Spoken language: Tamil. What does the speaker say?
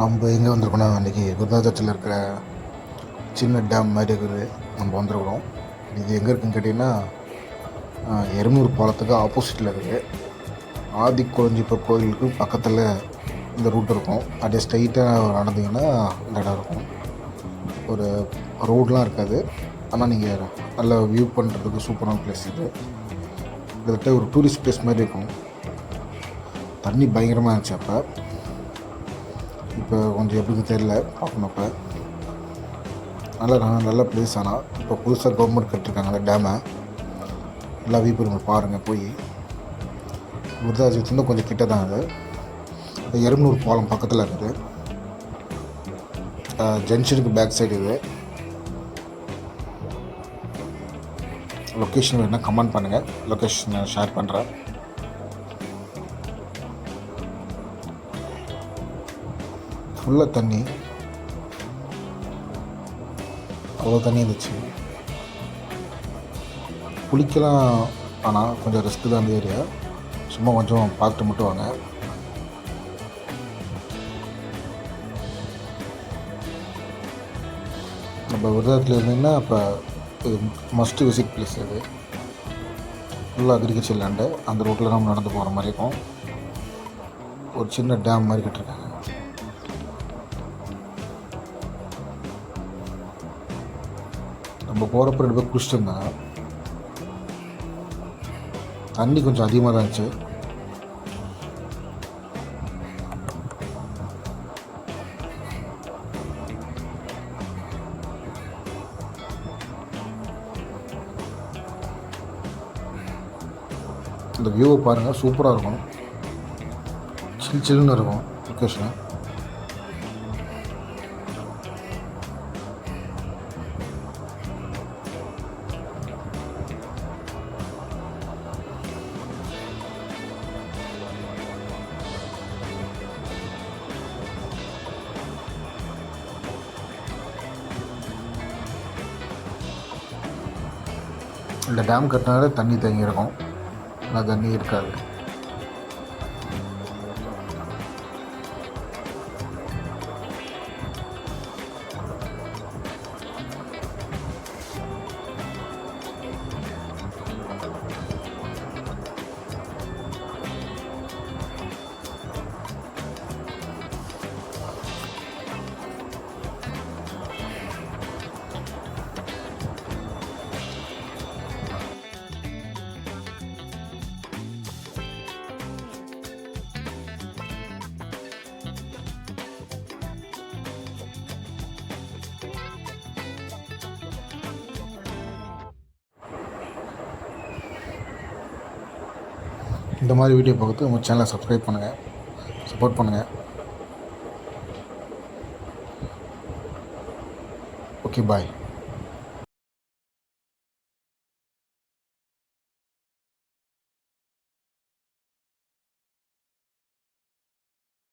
நம்ம எங்கே வந்திருக்கோன்னா அன்றைக்கி விருதாச்சலத்தில் இருக்கிற சின்ன டேம் மாதிரி இருக்குது. நம்ம வந்திருக்கிறோம். இது எங்கே இருக்குதுன்னு கேட்டிங்கன்னா எருமூர் பாலத்துக்கு ஆப்போசிட்டில் இருக்குது. ஆதிக்குளஞ்சிப்பர் கோயிலுக்கு பக்கத்தில் இந்த ரூட் இருக்கும். அப்படியே ஸ்ட்ரைட்டாக நடந்தீங்கன்னா இந்த இடம் இருக்கும். ஒரு ரோடெலாம் இருக்காது, ஆனால் நீங்கள் நல்லா வியூ பண்ணுறதுக்கு சூப்பரான பிளேஸ் இது. கிட்டத்தட்ட ஒரு டூரிஸ்ட் பிளேஸ் மாதிரி இருக்கும். தண்ணி பயங்கரமாக இருந்துச்சு அப்போ. இப்போ கொஞ்சம் எப்படி தெரியல பார்க்கணும். இப்போ நல்ல பிளேஸ். ஆனால் இப்போ புதுசாக கவர்மெண்ட் கட்டிருக்காங்க அந்த டேமை. நல்லா வியூ பண்ணுங்க, பாருங்கள் போய். விருதாச்சலத்துலேருந்து கொஞ்சம் கிட்ட தான் அது. எருமூர் பாலம் பக்கத்தில் இருக்குது. ஜங்ஷனுக்கு பேக் சைடு இது. லொக்கேஷன் வேணால் கமெண்ட் பண்ணுங்கள், லொக்கேஷனை ஷேர் பண்ணுறேன். ஃபுல்லாக தண்ணி, அவ்வளோ தண்ணி இருந்துச்சு. குளிக்கலாம், ஆனால் கொஞ்சம் ரிஸ்க்கு தான் அந்த ஏரியா. சும்மா கொஞ்சம் பார்த்துட்டு மட்டும் வாங்க. நம்ம விருதாச்சலத்தில் இருந்தீங்கன்னா இப்போ இது மஸ்ட்டு விசிட் பிளேஸ். இது ஃபுல்லாக அக்ரிகல்ச்சர் லேண்டு. அந்த ரோட்டில் நம்ம நடந்து போகிற மாதிரி இருக்கும். ஒரு சின்ன டேம் மாதிரி கட்டிருக்காங்க. நம்ம போகிறப்ப 2 பேர் குளிச்சுட்டு இருந்தாங்க. தண்ணி கொஞ்சம் அதிகமாக தான் இருந்துச்சு. இந்த வியூவை பாருங்கள், சூப்பராக இருக்கும். சில்லுன்னு இருக்கும் லொக்கேஷன். இந்த டேம் கட்டினாலே தண்ணி தேங்கி இருக்கும், ஆனால் தண்ணி இருக்காது. இந்த மாதிரி வீடியோ பார்க்குறதுக்கு உங்கள் சேனலை சப்ஸ்கிரைப் பண்ணுங்கள், சப்போர்ட் பண்ணுங்கள். ஓகே, பாய்.